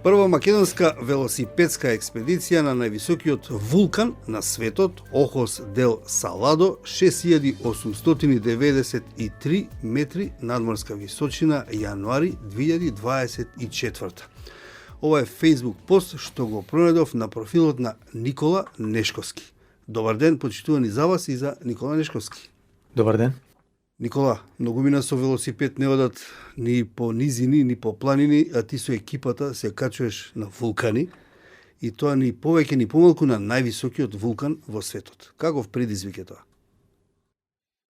Прва македонска велосипедска експедиција на највисокиот вулкан на светот, Охос дел Саладо, 6893 метри надморска височина, јануари 2024. Ова е Facebook пост што го пронајдов на профилот на Никола Нешковски. Добар ден, почитувани за вас и за Никола Нешковски. Добар ден. Никола, многумина со велосипед не одат ни по низини, ни по планини, а ти со екипата се качуваш на вулкани и тоа ни повеќе ни помалку на највисокиот вулкан во светот. Каков предизвик е тоа?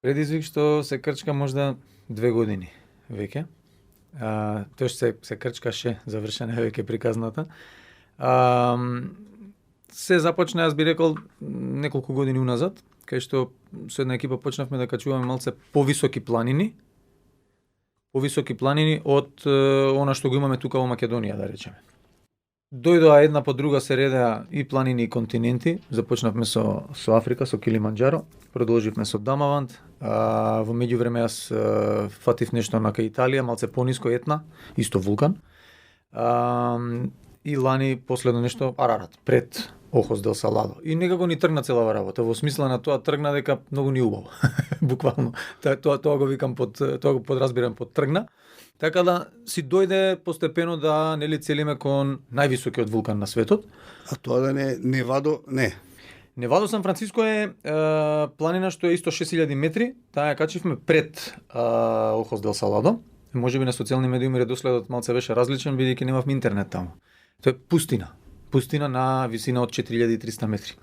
Предизвик што се крчка можда 2 години веќе. Тоа што се крчкаше, завршена е веќе приказната. Се започна, јас би рекол, неколку години уназад, кај што со една екипа почнавме да качуваме малце повисоки планини од она што го имаме тука во Македонија, да речеме. Дојдоа една по друга се редеа и планини и континенти. Започнавме со Африка, со Килиманџаро, продолживме со Дамаванд, во меѓувреме јас фатив нешто на кај Италија, малце пониско Етна, исто вулкан. И лани последно нешто Арарат, пред Охос дел Саладо. И некако ни тргна целава работа, во смисла на тоа тргна дека многу ни убаво. Буквално. Тоа го викам тоа го подразбирам под тргна. Така да си дојде постепено да нели целиме кон највисокиот вулкан на светот. А тоа да не Невадо, не. Невадо Сан Франциско е планина што е исто 6000 метри, таа ја качивме пред Охос дел Саладо. Можеби на социјални медиуми редоследот малце беше различен бидејќи немавме интернет таму. Тоа е пустина на висина од 4300 метри,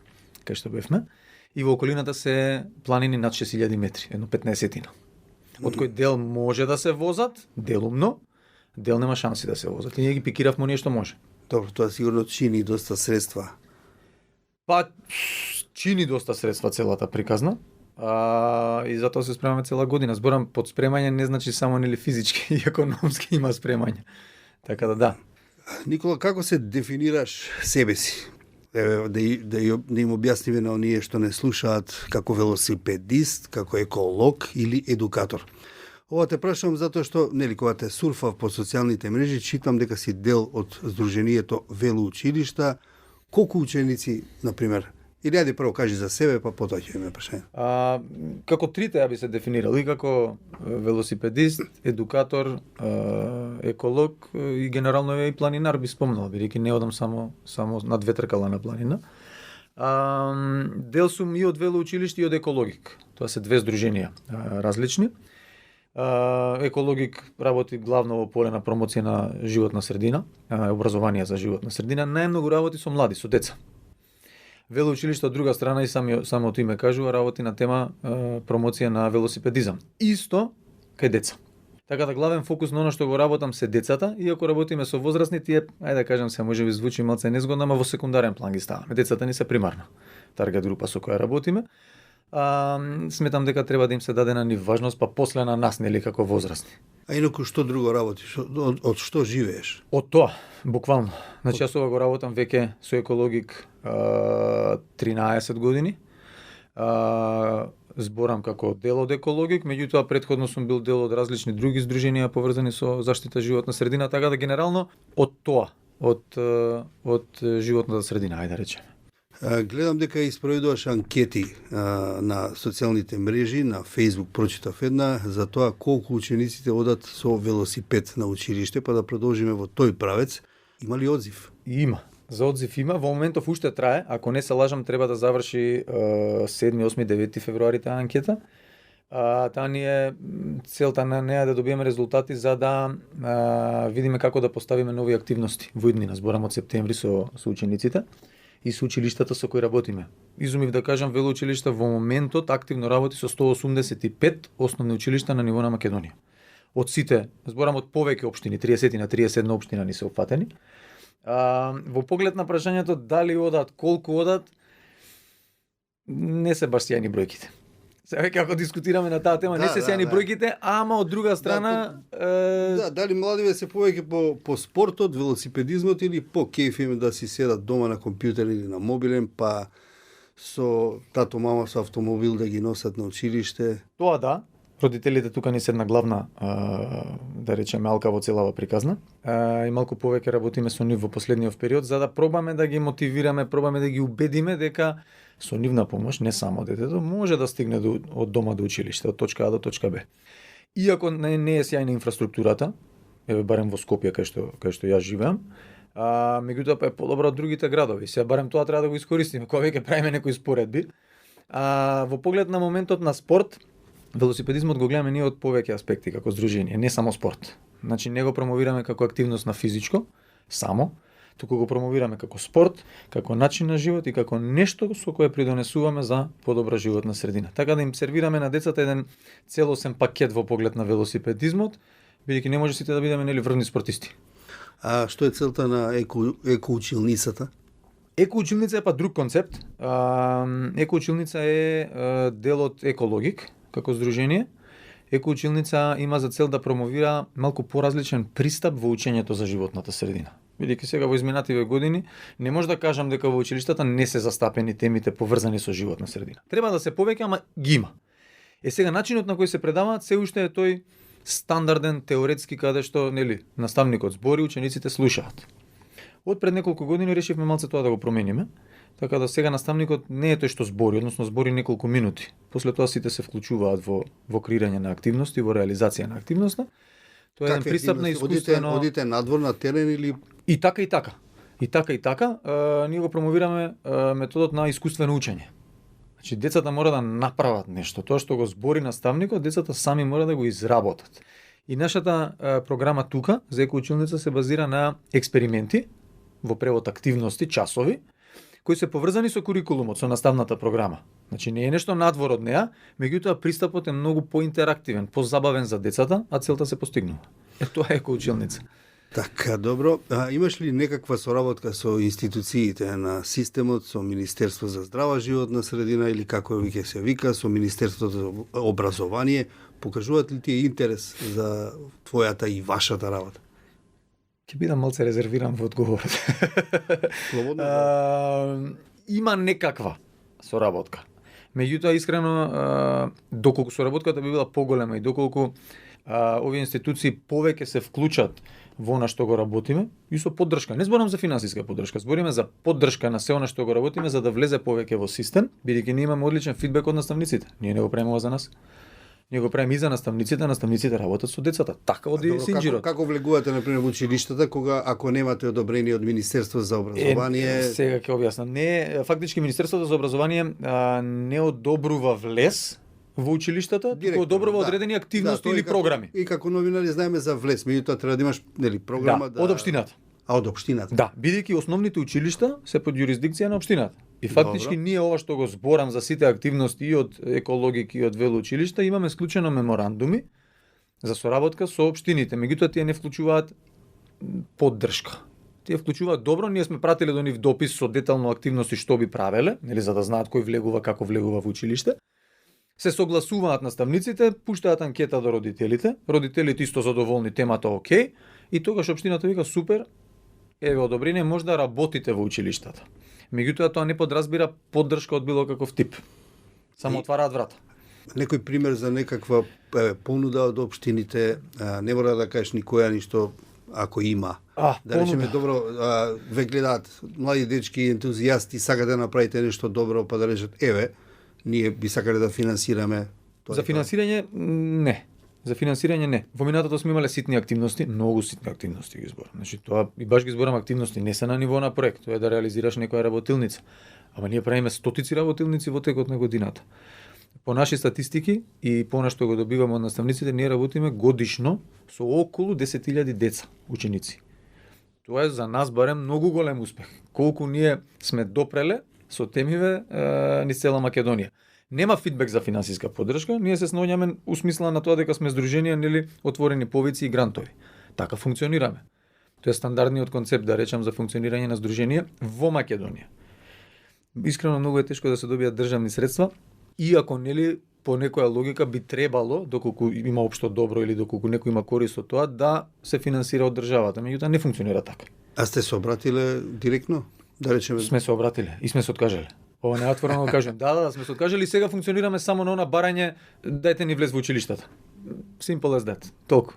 кај што бевме, и во околината се планини над 6000 метри, едно 15-тина. Од кој дел може да се возат, делумно, дел нема шанси да се возат. И ние ги пикиравме оние што може. Добро, тоа сигурно чини доста средства. Па, чини доста средства целата приказна. И затоа се спремаме цела година. Зборам под спремање не значи само нели физички и економски има спремање. Така да. Никола, како се дефинираш себе си? Да им објасниве на оние што не слушаат, како велосипедист, како еколог или едукатор. Ова те прашувам затоа што, нели, кога те сурфав по социјалните мрежи, читам дека си дел од Сдруженијето Велоучилишта. Колку ученици, например, или ајде прво кажи за себе, па потоа ќе имаме прашање. Како трите ја би се дефинирал, и како велосипедист, едукатор, еколог и генерално и планинар би спомнал, бидејќи не одам само на 2 тркала на планина. Дел сум и од велоучилиште и од екологик. Тоа се 2 здруженија различни. Екологик работи главно во поле на промоција на животна средина, образование за животна средина, најмногу работи со млади, со деца. Велоучилиште од друга страна и самото име кажува работи на тема промоција на велосипедизам. Исто кај деца. Така да главен фокус на оно што го работам се децата, иако работиме со возрастни, тие, ајде да кажам се, можеби звучи малце незгодно, ама во секундарен план ги ставаме. Децата ни се примарна таргет група со која работиме. Сметам дека треба да им се даде на нив важност, па после на нас, нели, како возрастни. А инаку што друго работиш? Од што живееш? Од тоа, буквално. Значи јас ова го работам веќе со екологик 13 години. Зборам како дел од екологик, меѓутоа претходно сум бил дел од различни други здруженија поврзани со заштита животна средина, така да генерално од тоа, од животната средина, ајде да речеме. Гледам дека испроведуваш анкети на социјалните мрежи, на Facebook прочитав една, за тоа колку учениците одат со велосипед на училиште, па да продолжиме во тој правец. Има ли одзив? Има. За одзив има. Во моментов уште трае. Ако не се лажам, треба да заврши 7, 8, 9 февруари таа анкета. Таа ни е целта на неа да добиеме резултати за да видиме како да поставиме нови активности во иднина. Зборам од септември со учениците и со училиштата со кои работиме. Изумив да кажам, велоучилишта во моментот активно работи со 185 основни училишта на ниво на Македонија. Од сите, зборам од повеќе општини, 30 на 31 општина ни се опфатени. Во поглед на прашањето дали одат, колку одат, не се баш сјајни бројките. Сега веќе ако дискутираме на таа тема, не се сјајни бројките, ама од друга страна... дали младиве се повеќе по спортот, велосипедизмот или по кејф им да си седат дома на компјутер или на мобилен, па со тато, мама со автомобил да ги носат на училиште? Тоа да. Родителите тука ни се една главна да речеме, алкаво целава приказна. И малку повеќе работиме со нив во последниот период, за да пробаме да ги мотивираме, пробаме да ги убедиме дека со нивна помош, не само детето, може да стигне од дома до училиште, од точка А до точка Б. Иако не е сјајна инфраструктурата, еве барем во Скопје кај што јас живеам, меѓутоа е подобро од другите градови. Сега барем тоа треба да го искористиме, кога веќе правиме некои споредби. Во поглед на моментот на спорт, велосипедизмот го гледаме ние од повеќе аспекти како здружение, не само спорт. Значи не го промовираме како активност на физичко, само, туку го промовираме како спорт, како начин на живот и како нешто со кое придонесуваме за подобра животна средина. Така да им сервираме на децата еден целосен пакет во поглед на велосипедизмот, бидејќи не може сите да бидеме врвни спортисти. А што е целта на екоучилницата? Екоучилница е па друг концепт. Екоучилница е дел од Екологик како здружение. Екоучилница има за цел да промовира малку поразличен пристап во учењето за животната средина. Бидејќи сега во изминативе години не може да кажам дека во училиштата не се застапени темите поврзани со животна средина. Треба да се повеќе, ама ги има. Сега начинот на кој се предаваат се уште е тој стандарден теоретски каде што наставникот збори, учениците слушаат. Од пред неколку години решивме малце тоа да го промениме, така да сега наставникот не е тој што збори, односно збори неколку минути. После тоа сите се вклучуваат во креирање на активности, во реализација на активноста. Тоа е еден пристап на искуствено. Одите надвор на терен или И така. Ние го промовираме методот на искуствено учење. Значи децата мора да направат нешто, тоа што го збори наставникот, децата сами мора да го изработат. И нашата програма тука за екоучилница се базира на експерименти, во превод активности, часови, кои се поврзани со курикулумот, со наставната програма. Значи не е нешто надвор од неа, меѓутоа пристапот е многу поинтерактивен, позабавен за децата, а целта се постигнува. Тоа е екоучилница. Така, добро. Имаш ли некаква соработка со институциите на системот, со Министерство за здрава животна средина или како веќе се вика, со Министерството за образование? Покажуваат ли тие интерес за твојата и вашата работа? Ќе бидам малце резервиран во одговорот. Има некаква соработка. Меѓутоа, искрено, доколку соработката би била поголема и доколку овие институции повеќе се вклучат во она што го работиме и со поддршка. Не зборам за финансиска поддршка, збориме за поддршка на се она што го работиме за да влезе повеќе во систем, бидејќи ние имаме одличен фидбек од наставниците. Ние не го правиме ова за нас. Ние го правиме и за наставниците работат со децата. Така оди синџирот. Како влегувате например во училиштата кога ако немате одобрение од Министерство за образование? Сега ќе објаснам. Не, фактички Министерството за образование не одобрува влез во училиштата, туку одобрува одредени активности или програми. И како новинари знаеме за влез, меѓутоа треба да имаш програма од општината. Од општината. Да, бидејќи основните училишта се под јурисдикција на општината. И фактички ние ова што го зборам за сите активности и од Екологик и од велоучилишта имаме склучено меморандуми за соработка со општините, меѓутоа тие не вклучуваат поддршка. Тие вклучуваат добро, ние сме пратиле до нив допис со детално активности што би правеле, за да знаат кој влегува, како влегува во училиште. Се согласуваат наставниците, пуштаат анкета до родителите исто задоволни, темата окей, и тогаш општината вика супер, еве одобрение, може да работите во училиштата. Меѓутоа тоа не подразбира поддршка од било каков тип. Само отвараат врата. Некој пример за некаква понуда од општините, не мора да кажеш никоја ништо ако има. Да речеме добро, ве гледаат млади дечки, ентузијасти, сакате да направите нешто добро, па да речат еве, ние би сакале да финансираме тоа. За финансирање не. За финансирање не. Во минатото сме имале ситни активности, многу ситни активности ги зборам. Значи тоа и баш ги зборам активности, не се на ниво на проект, тоа е да реализираш некоја работилница. Ама ние правиме стотици работилници во текот на годината. По наши статистики и по она што го добиваме од наставниците, ние работиме годишно со околу 10.000 деца, ученици. Тоа е за нас барем многу голем успех. Колку ние сме допреле со темиве низ цела Македонија. Нема фидбек за финансиска поддршка, ние се снаоѓаме усмисла на тоа дека сме здруженија, отворени повици и грантови. Така функционираме. Тоа е стандардниот концепт, да речам, за функционирање на здруженија во Македонија. Искрено многу е тешко да се добијат државни средства, иако по некоја логика би требало, доколку има општо добро или доколку некој има корист од тоа, да се финансира од државата, меѓутоа не функционира така. А сте се обратиле директно? Да речеме... Сме се обратиле и сме се откажале. Ова не е отворено да кажем. Да, сме се откажали и сега функционираме само на она барање, дајте ни влез во училиштата. simple as that. Толку.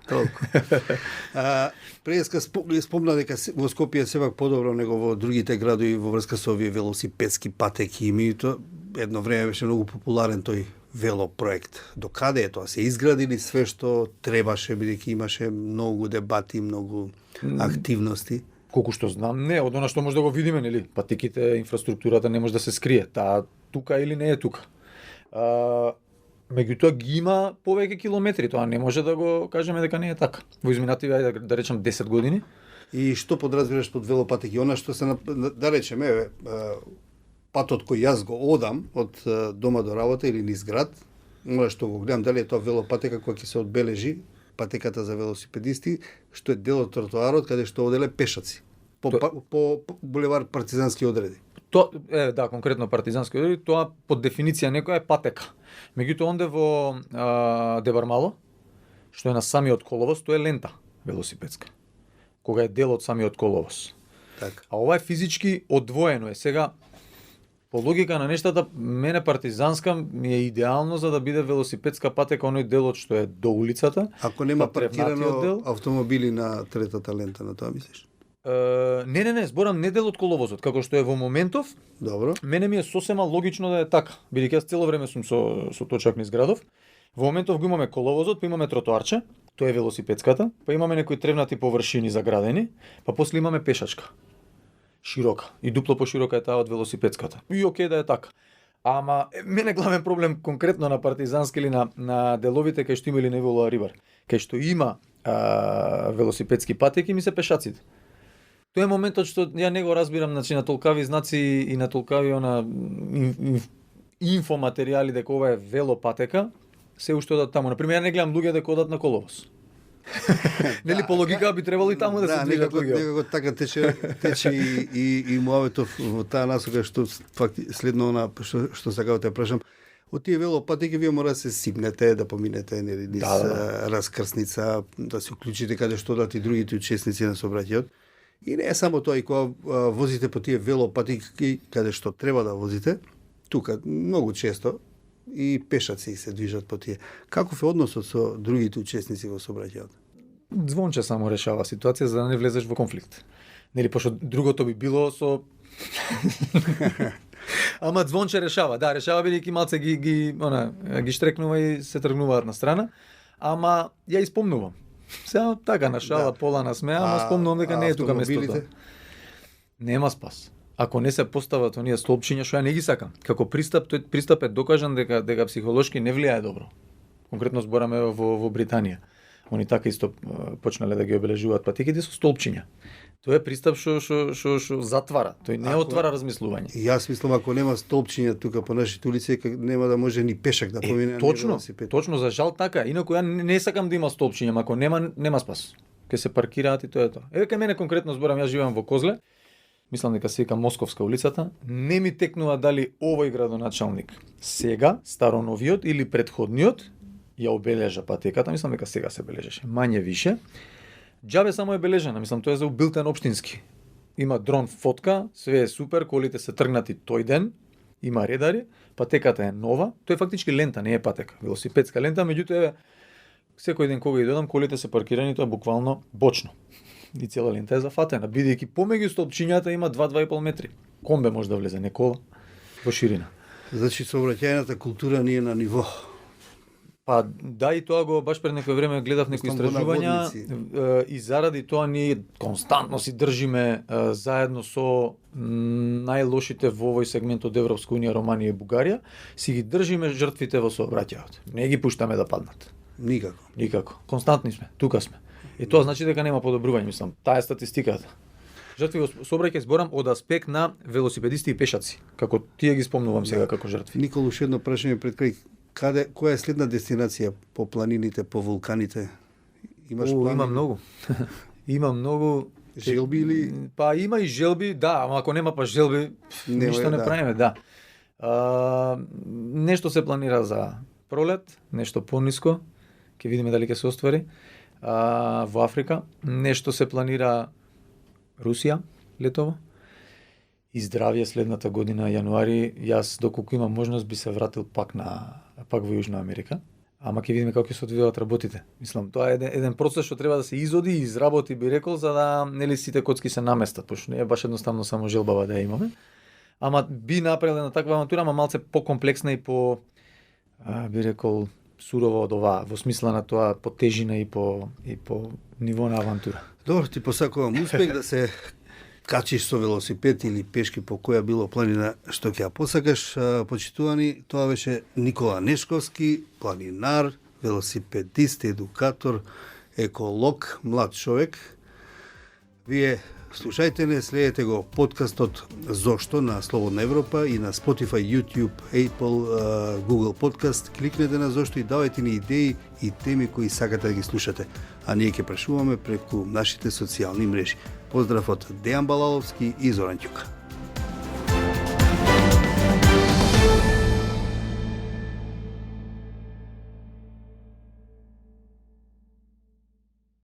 Преска спомна дека во Скопје сепак подобро него во другите градови во врска со овие велосипедски патеки и меѓутоа едно време беше многу популарен тој велопроект. До каде е тоа? Се изградили све што требаше, бидејќи имаше многу дебати, многу активности? Колку што знам, не, од она што може да го видиме, нели? Патеките, инфраструктурата не може да се скрие. Таа тука или не е тука. Меѓутоа ги има повеќе километри, тоа не може да го кажеме дека не е така. Во изминативе, ајде да речем 10 години. И што подразбираш под велопатеки? Она што се да речеме, патот кој јас го одам од дома до работа или низ град, мора што го гледам дали е тоа велопатека која ќе се одбележи, патеката за велосипедисти, што е дел од тротоарот каде што оделе пешаци по булевар Партизански одреди. Да, конкретно Партизански одреди, тоа под дефиниција некоја е патека. Меѓутоа онде во Дебармало, што е на самиот коловоз, тоа е лента велосипедска, кога е дел од самиот коловоз. Так. А ова е физички одвоено е. Сега, по логика на нештата, мене Партизанска ми е идеално за да биде велосипедска патека оној делот што е до улицата. Ако нема тревнатиот паркирано дел. автомобили на третата лента, на тоа мислиш? Не, зборам не дел од коловозот, како што е во моментов. Добро. Мене ми е сосема логично да е така, бидејќи јас цело време сум со точак низ градов. Во моментов го имаме коловозот, па имаме тротоарче, тоа е велосипедската, па имаме некои тревнати површини заградени, па после имаме пешачка. Широка. И дупло поширока е таа од велосипедската. И окей да е така. Ама мене главен проблем конкретно на Партизански или на деловите кај што има или Невола Рибар, кај што има велосипедски патеки ми се пешаците. Тоа е моментот што ја не го разбирам, значи на толкави знаци и на толкави инфоматеријали дека ова е велопатека, се уште одат таму. Например, ја не гледам луѓе дека одат на коловоз. Нели по логика би требало и таму да се движат луѓе. Некако така тече и муаветов во таа насока што следно она што сакав да те прашам. Од тие велопатеки вие мора да се сипнете, да поминете нели низ раскрсница, да се уклучите каде што одат и другите учесници на сообраќајот. И не е само тоа, и кога возите по тие велопатеки каде што треба да возите, тука многу често и пешаци се движат по тие. Каков е односот со другите учесници во сообраќајот? Звонче само решава ситуација за да не влезеш во конфликт. Нели пошто другото би било со Ама звонче решава, да, решава бидејќи малце ги штрекнува и се тргнуваат на страна, ама ја испомнувам. Сега така на шала, пола на смеа, ама спомнувам дека не е тука местото. Нема спас. Ако не се постават оние столпчиња што ја не ги сакам. Како пристап, тој пристап е докажан дека психолошки не влијае добро. Конкретно збораме во Британија. Они така исто почнале да ги обележуваат патеките со столпчиња. Тоа е пристап што затвара, тој не отвара размислување. Јас мислам ако нема столпчиња тука по нашите улици, нема да може ни пешак да помине. Точно, за жал така. Инаку ја не сакам да има столпчиња, ако нема спас. Ке се паркираат и тоа е тоа. Еве кај мене конкретно зборам, јас живеам во Козле. Мислам дека се вика Московска улицата. Не ми текнува дали овој градоначалник сега, староновиот или претходниот ја обележа патеката, мислам дека сега се бележеше. Мање више. Џабе само е бележена, мислам тоа е за билтен општински. Има дрон фотка, све е супер, колите се тргнати тој ден, има редари, патеката е нова, тоа е фактички лента, не е патека, велосипедска лента, меѓутоа секој ден кога ги додам, колите се паркирани, тоа буквално бочно. И цела лента е зафатена, бидејќи помеѓу столпчињата има 2-2,5 метри. Комбе може да влезе, не кола, во ширина. Значи сообраќајната култура не е на ниво. Па да, и тоа го баш пред некој време гледав некои истражувања и заради тоа ние константно си држиме заедно со најлошите во овој сегмент од Европска унија, Романија и Бугарија, си ги држиме жртвите во сообраќајот. Не ги пуштаме да паднат. Никако. Константни сме, тука сме. И тоа значи дека нема подобрување, мислам. Таа е статистиката. Жртви во сообраќај зборам од аспект на велосипедисти и пешаци, како тие ги спомнувам сега како жртви. Николу, уште едно прашање пред крај. Која е следна дестинација по планините, по вулканите? Имаш плани? Има многу. Има многу. Желби или? Па има и желби, да, ама ако нема па желби, ништо не правиме, да. Нешто се планира за пролет, нешто пониско, ќе видиме дали ќе се оствари. Во Африка, нешто се планира Русија летово. И здравје следната година, јануари, јас доколку имам можност би се вратил пак во Јужна Америка. ама ќе видиме како ќе се одвиваат работите. Мислам, тоа е еден процес што треба да се изоди и изработи, би рекол, за да нели сите коцки се наместат, пошто не е баш едноставно само желбава да ја имаме. Ама би направил една таква авантура, ама малце покомплексна и по би рекол сурово од ова, во смисла на тоа по тежина и по ниво на авантура. Добро, ти посакувам успех да се качиш со велосипед или пешки по која било планина што ќе ја посакаш. Почитувани, тоа беше Никола Нешковски, планинар, велосипедист, едукатор, еколог, млад човек. Вие слушајте не, следете го подкастот Зошто на Слободна Европа и на Spotify, YouTube, Apple, Google Podcast. Кликнете на Зошто и давајте ни идеи и теми кои сакате да ги слушате. А ние ќе прашуваме преку нашите социјални мрежи. Поздрав од Дејан Балаловски и Зоран Ќука.